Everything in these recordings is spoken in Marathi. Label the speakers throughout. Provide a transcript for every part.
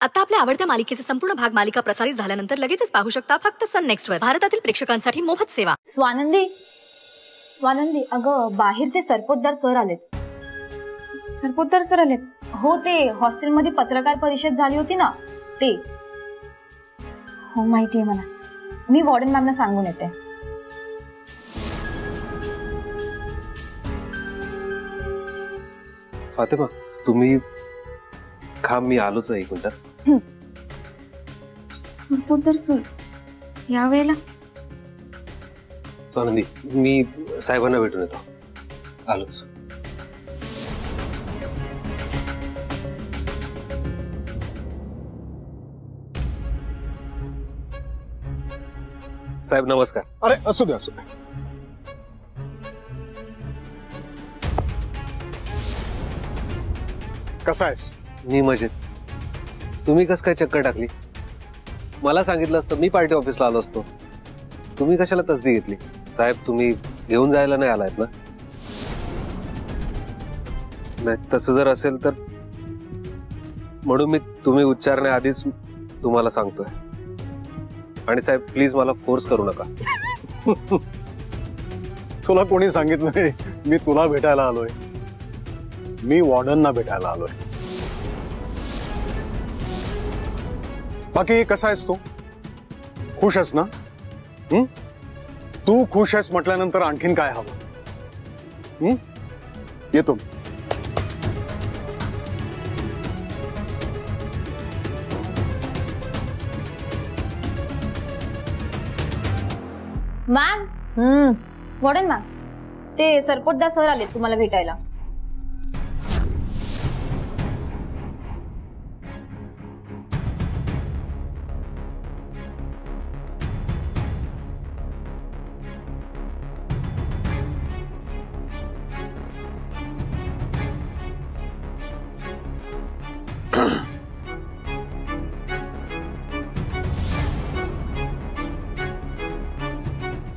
Speaker 1: आता आपल्या आवडत्या मालिकेचे संपूर्ण भाग मालिका प्रसारित झाल्यानंतर लगेचच पाहू शकता फक्त सन नेक्स्ट वर. भारतातील प्रेक्षकांसाठी मोफत सेवा.
Speaker 2: स्वानंदी अगं बाहेर ते सरपोतदार सर आलेत.
Speaker 3: सरपोतदार सर आलेत?
Speaker 2: हो, ते हॉस्टेलमध्ये पत्रकार परिषद झाली होती ना ते.
Speaker 3: हो माहितीये मला.
Speaker 2: मी वॉर्डन मॅमना सांगून येते.
Speaker 4: फातिमा तुम्ही खा, मी आलोच आहे. एक मिनिट.
Speaker 3: सरपोतदार सर यावेळेला?
Speaker 4: स्वानंदी मी साहेबांना भेटून येतो. आलोच. साहेब नमस्कार.
Speaker 5: अरे असू दे असू दे. कसा आहेस?
Speaker 4: मी मजेत. तुम्ही कस काय चक्कर टाकली? मला सांगितलं असतं मी पार्टी ऑफिसला आलो असतो. तुम्ही कशाला तसदी घेतली? साहेब तुम्ही घेऊन जायला नाही आलायत ना? नाही तसं जर असेल तर म्हणून मी तुम्ही उच्चारण्याआधीच तुम्हाला सांगतोय. आणि साहेब प्लीज मला फोर्स करू नका.
Speaker 5: तुला कोणी सांगितलं नाही मी तुला भेटायला आलोय? मी वॉर्डनना भेटायला आलोय. बाकी कसा आहेस तू? खुश आहेस ना? तू खुश आहेस म्हटल्यानंतर आणखीन काय हवं? येतो.
Speaker 2: मॅम. वॉर्डन मॅम, ते सरपोतदार सर आलेत तुम्हाला भेटायला.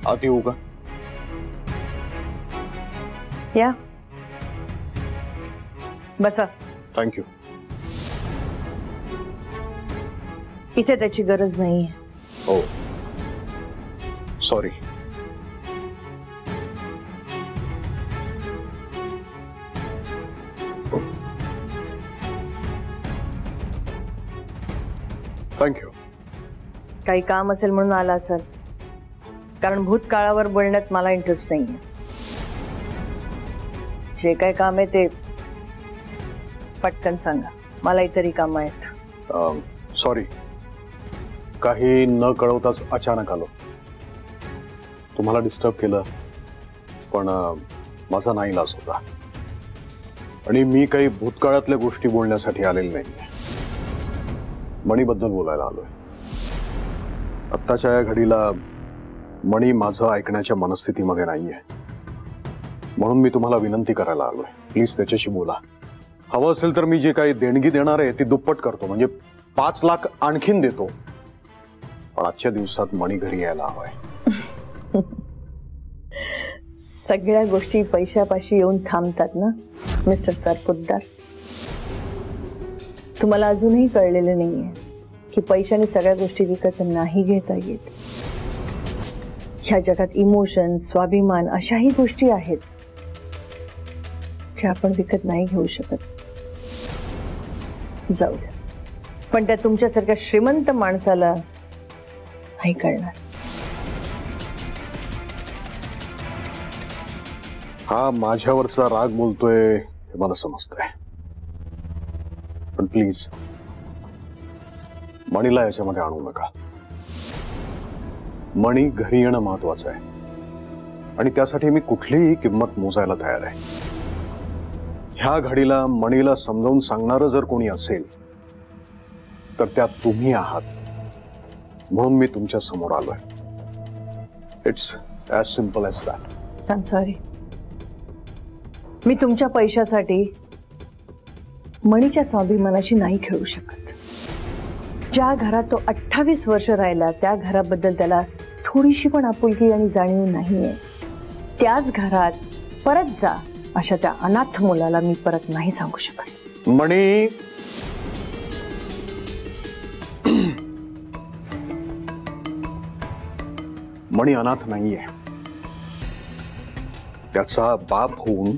Speaker 5: आत येऊ का?
Speaker 6: या बसा.
Speaker 5: थँक्यू.
Speaker 6: इथे त्याची गरज नाहीये.
Speaker 5: हो सॉरी. थँक्यू.
Speaker 6: काही काम असेल म्हणून आला असेल, कारण भूतकाळावर बोलण्यात मला इंटरेस्ट नाहीये. जे काय काम आहे ते पटकन सांगा, मला इतरही काम आहेत.
Speaker 5: सॉरी, काही न कळवताच अचानक आलो. तुम्हाला डिस्टर्ब केलं, पण माझा नाईलाज होता. आणि मी काही भूतकाळातल्या गोष्टी बोलण्यासाठी आलेले नाही, मणीबद्दल बोलायला आलोय. आत्ताच्या या घडीला मणी माझं ऐकण्याच्या मनस्थितीमध्ये नाहीये, म्हणून मी तुम्हाला विनंती करायला आलोय. प्लीज त्याच्याशी बोला. हवं असेल तर मी जे काही देणगी देणार आहे ती दुप्पट करतो, म्हणजे 5 लाख आणखीन देतो. पण आजच्या दिवसात मणी घरी यायला हवाय.
Speaker 6: सगळ्या गोष्टी पैशापाशी येऊन थांबतात ना मिस्टर सरपोतदार? तुम्हाला अजूनही कळलेलं नाहीये की पैशाने सगळ्या गोष्टी विकत नाही घेता येत. ह्या जगात इमोशन, स्वाभिमान अशाही गोष्टी आहेत ज्या आपण विकत नाही घेऊ शकत. जाऊ द्या, पण त्या तुमच्यासारख्या श्रीमंत माणसाला नाही कळणार.
Speaker 5: हा माझ्यावरचा राग बोलतोय हे मला समजतंय, पण प्लीज मणीला याच्यामध्ये आणू नका. मणी घरी येणं महत्वाचं आहे आणि त्यासाठी मी कुठलीही किंमत मोजायला तयार आहे. ह्या घडीला मणीला समजावून सांगणारं जर कोणी असेल तर त्यात तुम्ही आहात, म्हणून मी तुमच्या समोर आलोय. It's as simple as that.
Speaker 6: I am sorry. मी तुमच्या पैशासाठी मणीच्या स्वाभिमानाशी नाही खेळू शकत. ज्या घरात तो 28 वर्ष राहिला त्या घराबद्दल त्याला थोडीशी पण आपुलकी आणि जाणीव नाहीये. त्याच घरात परत जा अशा त्या अनाथ मुलाला मी परत नाही सांगू शकत.
Speaker 5: मणी मणी अनाथ नाहीये. त्याचा बाप होऊन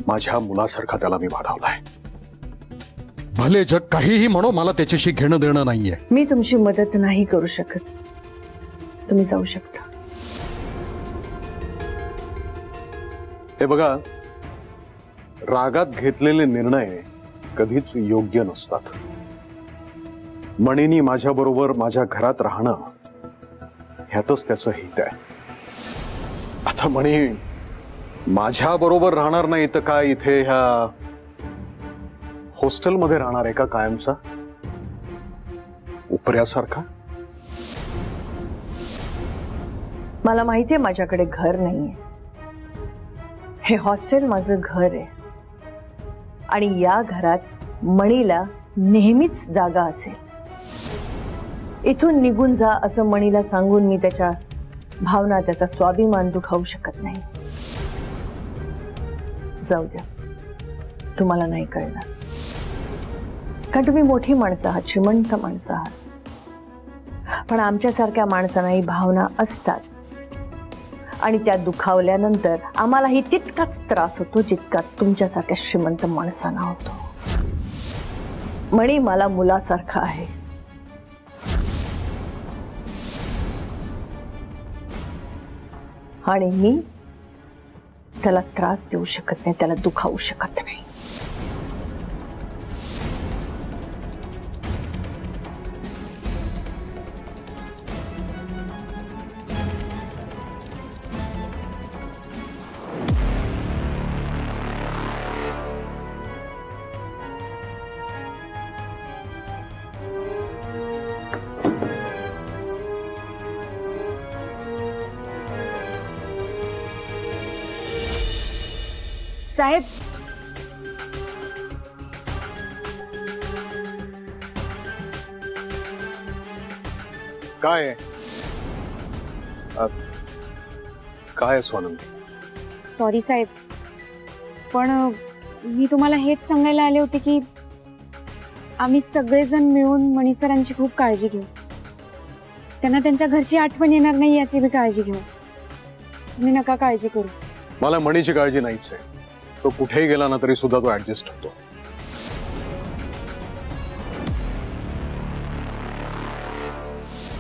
Speaker 5: माझ्या मुलासारखा त्याला मी वाढवलाय.
Speaker 7: भले जग काहीही म्हणो, मला त्याच्याशी घेणं देणं नाहीये.
Speaker 6: मी तुमची मदत नाही करू शकत. तुम्ही जाऊ शकता.
Speaker 5: हे बघा, रागात घेतलेले निर्णय कधीच योग्य नसतात. मणीनी माझ्या बरोबर माझ्या घरात राहणं ह्यातच त्याचं हित आहे. आता मणी माझ्या बरोबर राहणार नाही तर काय इथे ह्या हॉस्टेलमध्ये राहणार आहे का कायमचा उपऱ्यासारखा?
Speaker 6: मला माहितीये माझ्याकडे घर नाहीये. हे हॉस्टेल माझं घर आहे आणि या घरात मणीला नेहमीच जागा असेल. इथून निघून जा असं मणीला सांगून मी त्याच्या भावना, त्याचा स्वाभिमान दुखावू शकत नाही. जाऊ द्या, तुम्हाला नाही कळणार, कारण तुम्ही मोठी माणसं आहात, श्रीमंत माणसं आहात. पण आमच्यासारख्या माणसांनाही भावना असतात आणि त्या दुखावल्यानंतर आम्हालाही तितकाच त्रास होतो जितका तुमच्यासारख्या श्रीमंत माणसांना होतो. मणी मला मुलासारखा आहे. आणि मी त्याला त्रास देऊ शकत नाही, त्याला दुखावू शकत नाही.
Speaker 3: साहेब,
Speaker 5: काय काय स्वानंदी?
Speaker 3: सॉरी साहेब, पण मी तुम्हाला हेच सांगायला आले होते की आम्ही सगळेजण मिळून मणी सरांची खूप काळजी घेऊ. त्यांना त्यांच्या घरची आठवण येणार नाही याची बी काळजी घेऊ. तुम्ही नका काळजी करू.
Speaker 5: मला मणीची काळजी नाहीच आहे. तो कुठेही गेला ना तरी सुद्धा तो ऍडजस्ट होतो.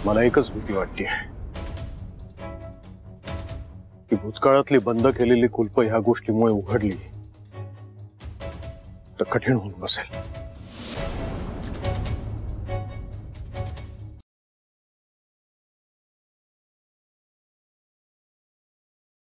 Speaker 5: मला एकच भीती वाटते की भूतकाळातली बंद केलेली कुलप ह्या गोष्टीमुळे उघडली तर कठीण होऊन बसेल.